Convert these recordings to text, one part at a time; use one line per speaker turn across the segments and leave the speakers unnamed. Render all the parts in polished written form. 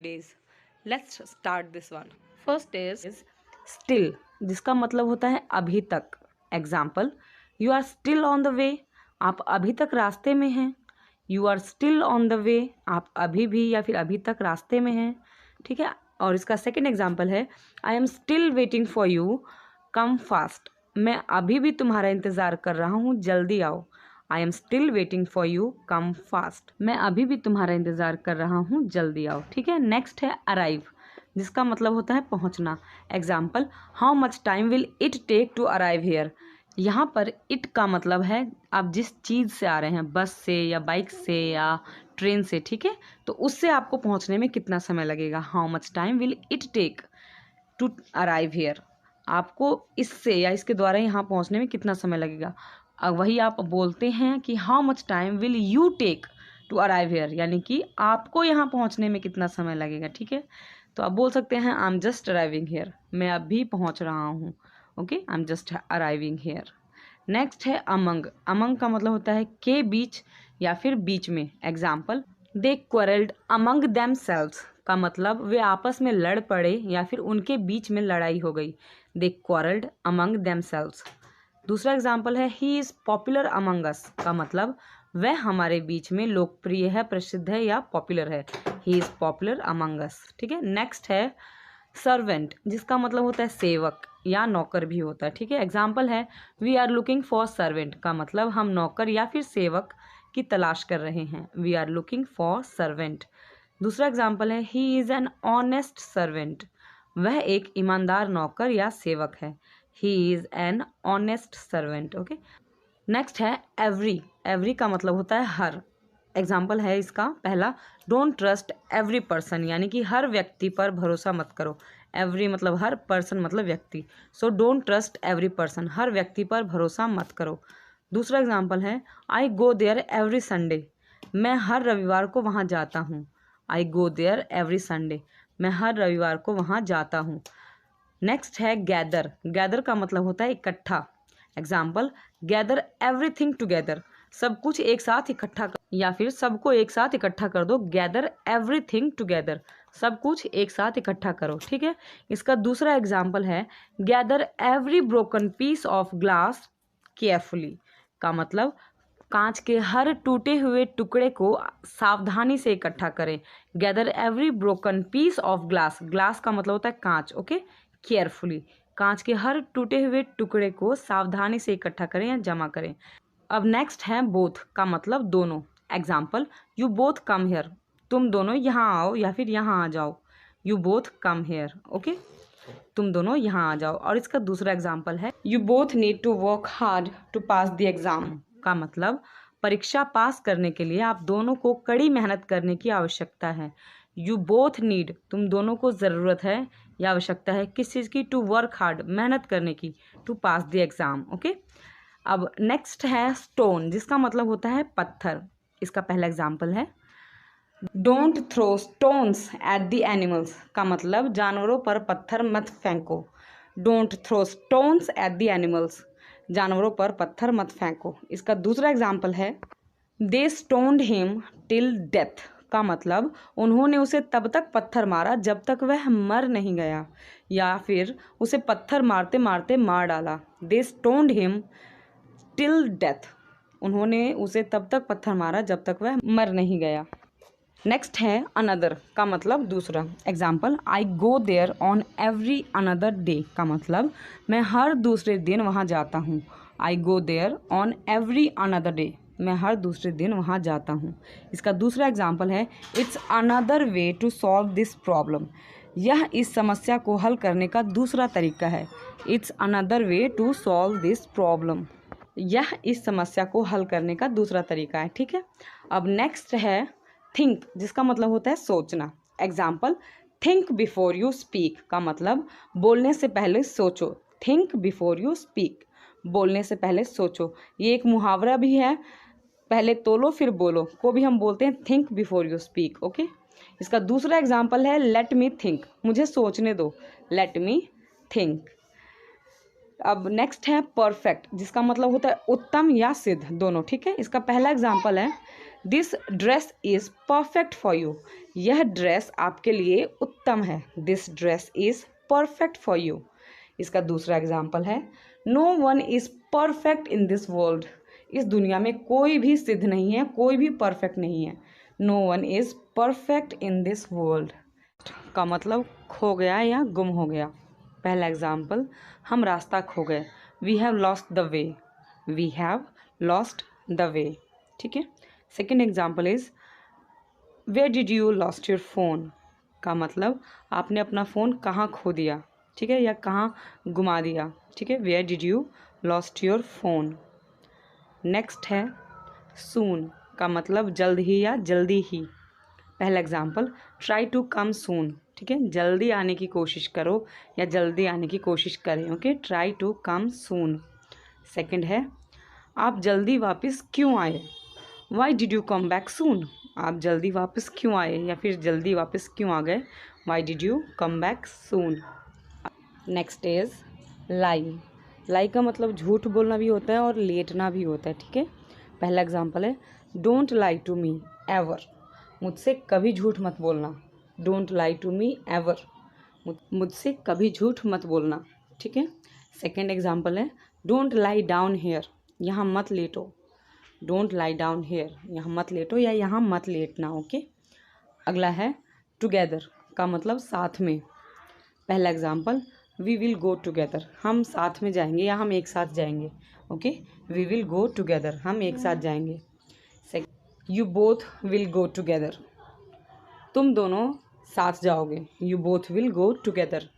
days. Let's start this one. First is still, जिसका मतलब होता है अभी तक. Example, you are still on the way. आप अभी तक रास्ते में हैं. You are still on the way. आप अभी भी या फिर अभी तक रास्ते में हैं. ठीक है. और इसका सेकेंड एग्जाम्पल है I am still waiting for you. Come fast. मैं अभी भी तुम्हारा इंतज़ार कर रहा हूँ, जल्दी आओ. I am still waiting for you. Come fast. मैं अभी भी तुम्हारा इंतज़ार कर रहा हूँ, जल्दी आओ. ठीक है. नेक्स्ट है arrive, जिसका मतलब होता है पहुँचना. Example, how much time will it take to arrive here. यहाँ पर इट का मतलब है आप जिस चीज़ से आ रहे हैं, बस से या बाइक से या ट्रेन से. ठीक है. तो उससे आपको पहुँचने में कितना समय लगेगा. How much time will it take to arrive here. आपको इससे या इसके द्वारा यहाँ पहुँचने में कितना समय लगेगा. वही आप बोलते हैं कि how much time will you take to arrive here, यानी कि आपको यहाँ पहुँचने में कितना समय लगेगा. ठीक है. तो आप बोल सकते हैं I am just arriving here. मैं अभी पहुँच रहा हूँ. Okay, I am just arriving here. Next है अमंग. अमंग का मतलब होता है के बीच या फिर बीच में. एग्जाम्पल, दे क्वारल्ड अमंग देमसेल्व्स का मतलब वे आपस में लड़ पड़े या फिर उनके बीच में लड़ाई हो गई. दे क्वारल्ड अमंग देमसेल्व्स. दूसरा एग्जाम्पल है ही इज़ पॉपुलर अमंग अस का मतलब वह हमारे बीच में लोकप्रिय है, प्रसिद्ध है या पॉपुलर है. ही इज़ पॉपुलर अमंग अस. ठीक है. नेक्स्ट है सर्वेंट, जिसका मतलब होता है सेवक या नौकर भी होता है. ठीक है. एग्जाम्पल है we are looking for servant का मतलब हम नौकर या फिर सेवक की तलाश कर रहे हैं. We are looking for servant. दूसरा एग्जाम्पल है he is an honest servant. वह एक ईमानदार नौकर या सेवक है. He is an honest servant. Okay. Next है एवरी. एवरी का मतलब होता है हर. एग्जाम्पल है इसका पहला, डोंट ट्रस्ट एवरी पर्सन, यानी कि हर व्यक्ति पर भरोसा मत करो. एवरी मतलब हर, पर्सन मतलब व्यक्ति. So don't trust every person, हर व्यक्ति पर भरोसा मत करो. दूसरा एग्जाम्पल है I go there every Sunday. मैं हर रविवार को वहाँ जाता हूँ. I go there every Sunday. मैं हर रविवार को वहाँ जाता हूँ. नेक्स्ट है गैदर. गैदर का मतलब होता है इकट्ठा. Example, gather everything together. सब कुछ एक साथ इकट्ठा कर, या फिर सबको एक साथ इकट्ठा कर दो. गैदर एवरीथिंग टुगेदर, सब कुछ एक साथ इकट्ठा करो. ठीक है. इसका दूसरा एग्जाम्पल है gather every broken piece of glass carefully का मतलब कांच के हर टूटे हुए टुकड़े को सावधानी से इकट्ठा करें. Gather every broken piece of glass. Glass का मतलब होता है कांच. ओके. केयरफुली, कांच के हर टूटे हुए टुकड़े को सावधानी से इकट्ठा करें या जमा करें. अब नेक्स्ट है बोथ का मतलब दोनों. Example, you both come here. तुम दोनों यहाँ आओ या फिर यहाँ आ जाओ. You both come here. Okay. तुम दोनों यहाँ आ जाओ. और इसका दूसरा एग्जाम्पल है you both need to work hard to pass the exam का मतलब परीक्षा पास करने के लिए आप दोनों को कड़ी मेहनत करने की आवश्यकता है. यू बोथ नीड, तुम दोनों को ज़रूरत है या आवश्यकता है किस चीज़ की. टू वर्क हार्ड, मेहनत करने की. To pass the exam. Okay. अब नेक्स्ट है स्टोन, जिसका मतलब होता है पत्थर. इसका पहला एग्जाम्पल है don't throw stones at the animals का मतलब जानवरों पर पत्थर मत फेंको. Don't throw stones at the animals, जानवरों पर पत्थर मत फेंको. इसका दूसरा एग्जाम्पल है they stoned him till death का मतलब उन्होंने उसे तब तक पत्थर मारा जब तक वह मर नहीं गया, या फिर उसे पत्थर मारते मारते मार डाला. दे स्टोन्ड हिम टिल डेथ, उन्होंने उसे तब तक पत्थर मारा जब तक वह मर नहीं गया. नेक्स्ट है अनदर का मतलब दूसरा. Example, I go there on every another day का मतलब मैं हर दूसरे दिन वहाँ जाता हूँ. I go there on every another day, मैं हर दूसरे दिन वहाँ जाता हूँ. इसका दूसरा एग्जाम्पल है it's another way to solve this problem. यह इस समस्या को हल करने का दूसरा तरीका है. It's another way to solve this problem, यह इस समस्या को हल करने का दूसरा तरीका है. ठीक है. अब नेक्स्ट है थिंक, जिसका मतलब होता है सोचना. Example, think before you speak का मतलब बोलने से पहले सोचो. थिंक बिफोर यू स्पीक, बोलने से पहले सोचो. ये एक मुहावरा भी है, पहले तोलो फिर बोलो को भी हम बोलते हैं think before you speak. Okay. इसका दूसरा एग्जाम्पल है लेट मी थिंक, मुझे सोचने दो. Let me think. अब नेक्स्ट है परफेक्ट, जिसका मतलब होता है उत्तम या सिद्ध, दोनों. ठीक है. इसका पहला एग्जाम्पल है this dress is perfect for you, यह ड्रेस आपके लिए उत्तम है। This dress is perfect for you. इसका दूसरा एग्जाम्पल है, no one is perfect in this world, इस दुनिया में कोई भी सिद्ध नहीं है, कोई भी परफेक्ट नहीं है। No one is perfect in this world का मतलब खो गया या गुम हो गया। पहला एग्जाम्पल, हम रास्ता खो गए, we have lost the way, we have lost the way. ठीक है। Second example is, where did you lost your phone का मतलब आपने अपना फ़ोन कहाँ खो दिया, ठीक है, या कहाँ गुमा दिया। ठीक है, where did you lost your phone. Next है सून का मतलब जल्द ही या जल्दी ही। पहला एग्जाम्पल, ट्राई टू कम सून, ठीक है, जल्दी आने की कोशिश करो या जल्दी आने की कोशिश करें। Okay, try to come soon. Second है, आप जल्दी वापस क्यों आए, why did you come back soon, आप जल्दी वापस क्यों आए या फिर जल्दी वापस क्यों आ गए, why did you come back soon. Next is lie. Lie का मतलब झूठ बोलना भी होता है और लेटना भी होता है। ठीक है। पहला एग्जाम्पल है, don't lie to me ever, मुझसे कभी झूठ मत बोलना। Don't lie to me ever, मुझसे कभी झूठ मत बोलना। ठीक है। सेकेंड एग्जाम्पल है, डोंट लाई डाउन हेयर, यहाँ मत लेटो। डोंट लाई डाउन हेयर, यहाँ मत लेटो या यहाँ मत लेटना। ओके। अगला है टुगेदर का मतलब साथ में। पहला example, we will go together, हम साथ में जाएंगे या हम एक साथ जाएंगे। Okay, we will go together, हम एक साथ जाएंगे। You both will go together, तुम दोनों साथ जाओगे। You both will go together,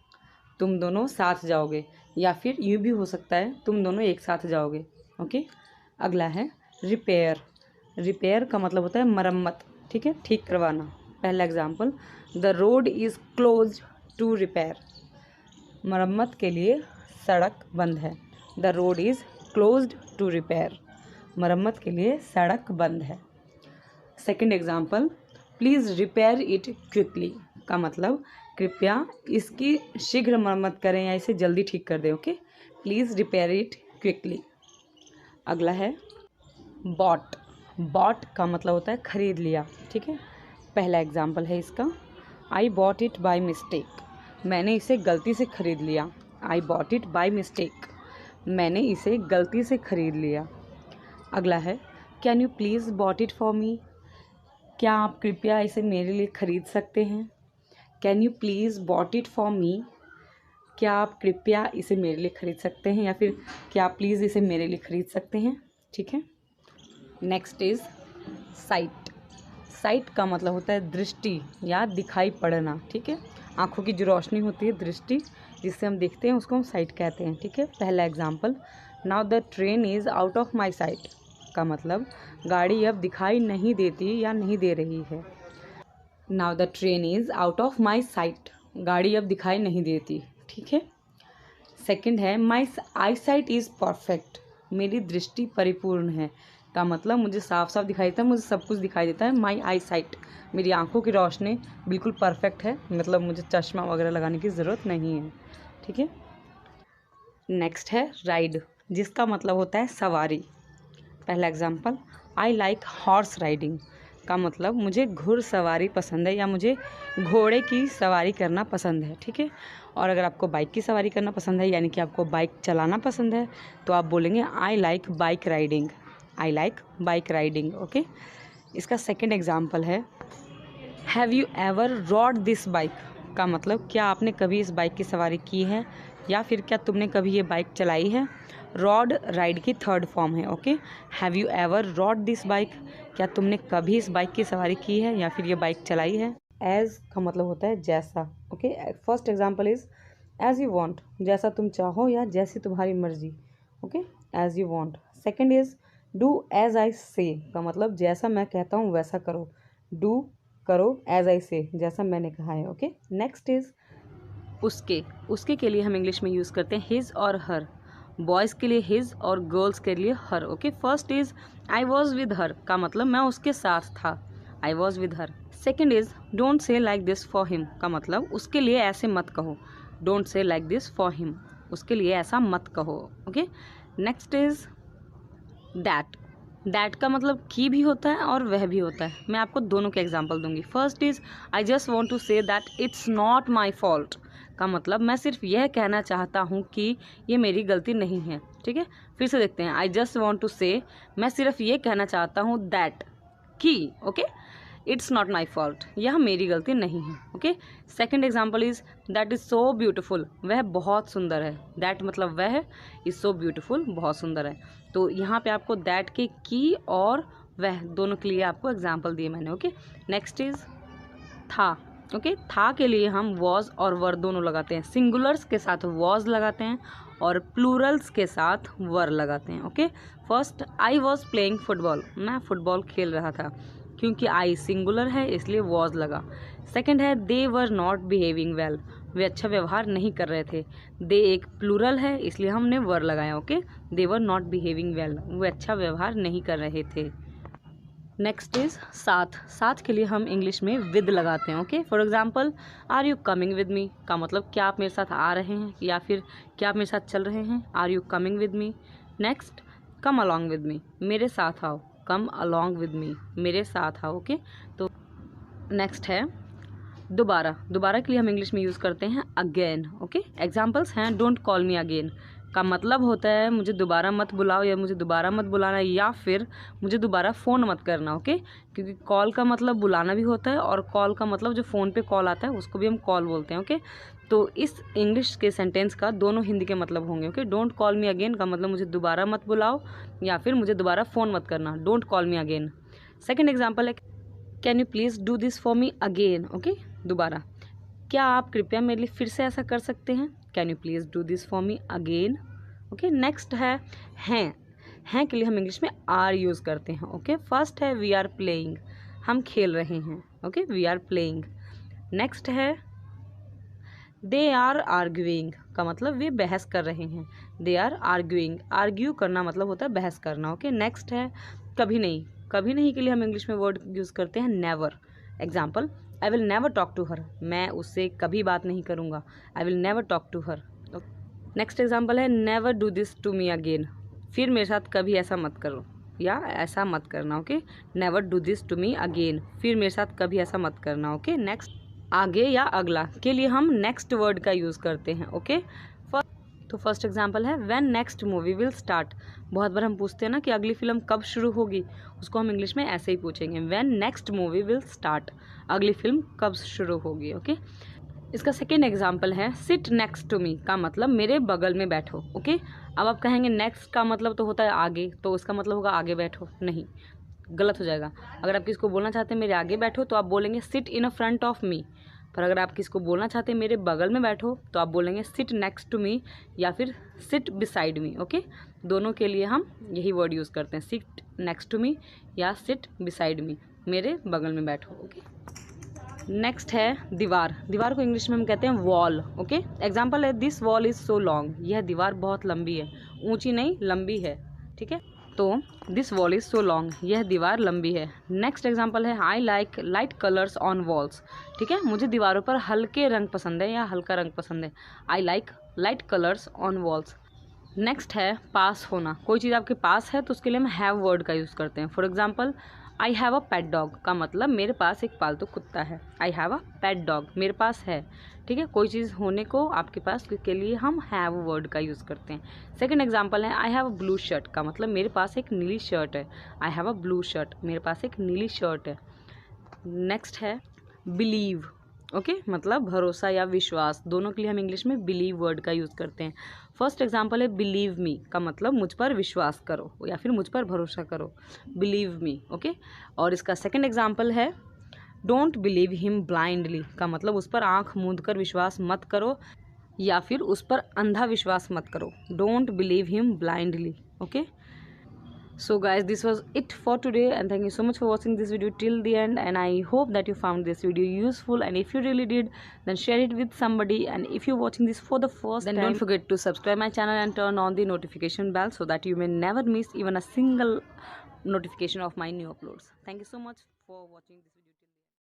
तुम दोनों साथ जाओगे, या फिर यूँ भी हो सकता है तुम दोनों एक साथ जाओगे। ओके। अगला है रिपेयर। रिपेयर का मतलब होता है मरम्मत, ठीक है, ठीक करवाना। पहला example, the road is close to repair, मरम्मत के लिए सड़क बंद है। The road is closed to repair, मरम्मत के लिए सड़क बंद है। Second example, please repair it quickly का मतलब कृपया इसकी शीघ्र मरम्मत करें या इसे जल्दी ठीक कर दें। Okay, please repair it quickly. अगला है बॉट। बॉट का मतलब होता है खरीद लिया। ठीक है। पहला एग्जाम्पल है इसका, I bought it by mistake, मैंने इसे गलती से खरीद लिया। I bought it by mistake, मैंने इसे गलती से खरीद लिया। अगला है, can you please bought it for me, क्या आप कृपया इसे मेरे लिए खरीद सकते हैं। Can you please bought it for me, क्या आप कृपया इसे मेरे लिए खरीद सकते हैं, या फिर क्या आप प्लीज़ इसे मेरे लिए खरीद सकते हैं। ठीक है। Next is site. साइट का मतलब होता है दृष्टि या दिखाई पड़ना। ठीक है, आँखों की जो रोशनी होती है, दृष्टि जिससे हम देखते हैं, उसको हम साइट कहते हैं। ठीक है। पहला example, now the train is out of my site का मतलब गाड़ी अब दिखाई नहीं देती या नहीं दे रही है। Now the train is out of my site, गाड़ी अब दिखाई नहीं देती। ठीक है। सेकंड है, माई आई साइट इज़ परफेक्ट, मेरी दृष्टि परिपूर्ण है का मतलब मुझे साफ साफ दिखाई देता है, मुझे सब कुछ दिखाई देता है। माई आई साइट, मेरी आंखों की रोशनी बिल्कुल परफेक्ट है, मतलब मुझे चश्मा वगैरह लगाने की ज़रूरत नहीं है। ठीक है। नेक्स्ट है राइड, जिसका मतलब होता है सवारी। पहला example, I like horse riding का मतलब मुझे घुड़सवारी पसंद है या मुझे घोड़े की सवारी करना पसंद है। ठीक है। और अगर आपको बाइक की सवारी करना पसंद है, यानी कि आपको बाइक चलाना पसंद है, तो आप बोलेंगे I like bike riding, I like bike riding. Okay. इसका सेकेंड एग्जाम्पल है, have you ever rod this bike का मतलब क्या आपने कभी इस बाइक की सवारी की है या फिर क्या तुमने कभी ये बाइक चलाई है। रॉड राइड की थर्ड फॉर्म है। Okay, have you ever rod this bike, क्या तुमने कभी इस बाइक की सवारी की है या फिर ये बाइक चलाई है। एज का मतलब होता है जैसा। Okay, first example is as you want, जैसा तुम चाहो या जैसी तुम्हारी मर्जी। Okay, as you want. Second is do as I say का मतलब जैसा मैं कहता हूँ वैसा करो। डू करो एज आई से, जैसा मैंने कहा है। ओके। नेक्स्ट इज उसके। उसके के लिए हम इंग्लिश में यूज़ करते हैं हिज और हर। बॉयज़ के लिए हिज और गर्ल्स के लिए her. Okay. First is I was with her का मतलब मैं उसके साथ था, I was with her. Second is don't say like this for him का मतलब उसके लिए ऐसे मत कहो। Don't say like this for him, उसके लिए ऐसा मत कहो। Okay. Next is that that का मतलब की भी होता है और वह भी होता है। मैं आपको दोनों के एग्जांपल दूंगी। First is I just want to say that it's not my fault का मतलब मैं सिर्फ यह कहना चाहता हूँ कि ये मेरी गलती नहीं है। ठीक है, फिर से देखते हैं। आई जस्ट वांट टू से, मैं सिर्फ ये कहना चाहता हूँ दैट की, okay, it's not my fault, यह मेरी गलती नहीं है। Okay, second example is that is so beautiful, वह बहुत सुंदर है। दैट मतलब वह, इज़ सो ब्यूटिफुल, बहुत सुंदर है। तो यहाँ पे आपको दैट के की और वह दोनों के लिए आपको एग्जाम्पल दिए मैंने। ओके, नेक्स्ट इज था। ओके, था के लिए हम वॉज और वर दोनों लगाते हैं। सिंगुलर्स के साथ वॉज लगाते हैं और प्लूरल्स के साथ वर लगाते हैं। Okay, first I was playing football, मैं फुटबॉल खेल रहा था, क्योंकि आई सिंगुलर है इसलिए वॉज लगा। सेकंड है दे वर नॉट बिहेविंग वेल, वे अच्छा व्यवहार नहीं कर रहे थे। दे एक प्लूरल है इसलिए हमने वर लगाया। Okay, they were not behaving well, वे अच्छा व्यवहार नहीं कर रहे थे। नेक्स्ट इज साथ। साथ के लिए हम इंग्लिश में विद लगाते हैं। Okay, for example are you coming with me का मतलब क्या आप मेरे साथ आ रहे हैं या फिर क्या आप मेरे साथ चल रहे हैं। Are you coming with me. Next come along with me, मेरे साथ आओ। कम अलॉन्ग विद मी, मेरे साथ आओ। ओके, तो नेक्स्ट है दोबारा। दोबारा के लिए हम इंग्लिश में यूज़ करते हैं अगेन। ओके, एग्जाम्पल्स हैं डोंट कॉल मी अगेन का मतलब होता है मुझे दोबारा मत बुलाओ या मुझे दोबारा मत बुलाना या फिर मुझे दोबारा फ़ोन मत करना। ओके, क्योंकि कॉल का मतलब बुलाना भी होता है और कॉल का मतलब जो फ़ोन पे कॉल आता है उसको भी हम कॉल बोलते हैं। ओके, तो इस इंग्लिश के सेंटेंस का दोनों हिंदी के मतलब होंगे। Okay, don't call me again का मतलब मुझे दोबारा मत बुलाओ या फिर मुझे दोबारा फ़ोन मत करना। Don't call me again. Second example है can you please do this for me again. Okay, दोबारा, क्या आप कृपया मेरे लिए फिर से ऐसा कर सकते हैं। Can you please do this for me again. Okay, next है हैं। हैं के लिए हम इंग्लिश में आर यूज़ करते हैं। ओके, फर्स्ट है वी आर प्लेइंग, हम खेल रहे हैं। Okay, we are playing. Next है दे आर आर्ग्यूइंग का मतलब वे बहस कर रहे हैं। दे आर आर्ग्यूइंग, आर्ग्यू करना मतलब होता है बहस करना। ओके, नेक्स्ट है कभी नहीं। कभी नहीं के लिए हम इंग्लिश में वर्ड यूज़ करते हैं never. Example I will never talk to her, मैं उससे कभी बात नहीं करूँगा। I will never talk to her. Next example है never do this to me again, फिर मेरे साथ कभी ऐसा मत करो या ऐसा मत करना। Okay, never do this to me again, फिर मेरे साथ कभी ऐसा मत करना। ओके, नेक्स्ट आगे या अगला के लिए हम नेक्स्ट वर्ड का यूज़ करते हैं। ओके, तो फर्स्ट एग्जांपल है when next movie will start. बहुत बार हम पूछते हैं ना कि अगली फिल्म कब शुरू होगी, उसको हम इंग्लिश में ऐसे ही पूछेंगे when next movie will start, अगली फिल्म कब शुरू होगी। ओके, इसका सेकेंड एग्जाम्पल है सिट नेक्स्ट टू मी का मतलब मेरे बगल में बैठो। ओके, अब आप कहेंगे नेक्स्ट का मतलब तो होता है आगे, तो उसका मतलब होगा आगे बैठो। नहीं, गलत हो जाएगा। अगर आप किसको बोलना चाहते हैं मेरे आगे बैठो तो आप बोलेंगे sit in a front of me. पर अगर आप किसको बोलना चाहते हैं मेरे बगल में बैठो तो आप बोलेंगे सिट नेक्स्ट टू मी या फिर सिट बिसाइड मी। ओके, दोनों के लिए हम यही वर्ड यूज़ करते हैं, सिट नेक्स्ट टू मी या सिट बिसाइड मी, मेरे बगल में बैठो। ओके, नेक्स्ट है दीवार। दीवार को इंग्लिश में हम कहते हैं वॉल। ओके, एग्जाम्पल है this wall is so long, यह दीवार बहुत लंबी है, ऊंची नहीं लंबी है। ठीक है, तो this wall is so long, यह दीवार लंबी है। नेक्स्ट एग्जाम्पल है I like light colours on walls. ठीक है, मुझे दीवारों पर हल्के रंग पसंद है या हल्का रंग पसंद है। I like light colours on walls. Next है पास होना। कोई चीज़ आपके पास है तो उसके लिए हम हैव वर्ड का यूज़ करते हैं। For example I have a pet dog का मतलब मेरे पास एक पालतू कुत्ता है। I have a pet dog, मेरे पास है। ठीक है, कोई चीज़ होने को आपके पास के लिए हम हैव वर्ड का यूज़ करते हैं। सेकंड एग्जांपल है I have a blue shirt का मतलब मेरे पास एक नीली शर्ट है। I have a blue shirt, मेरे पास एक नीली शर्ट है। नेक्स्ट है बिलीव। ओके, मतलब भरोसा या विश्वास, दोनों के लिए हम इंग्लिश में बिलीव वर्ड का यूज़ करते हैं। फर्स्ट एग्जांपल है बिलीव मी का मतलब मुझ पर विश्वास करो या फिर मुझ पर भरोसा करो, बिलीव मी। ओके, और इसका सेकंड एग्जांपल है डोंट बिलीव हिम ब्लाइंडली का मतलब उस पर आंख मूंद कर विश्वास मत करो या फिर उस पर अंधा विश्वास मत करो। Don't believe him blindly. Okay, so guys, this was it for today and thank you so much for watching this video till the end, and I hope that you found this video useful, and if you really did then share it with somebody, and if you're watching this for the first time, don't forget to subscribe my channel and turn on the notification bell so that you may never miss even a single notification of my new uploads. Thank you so much for watching this video.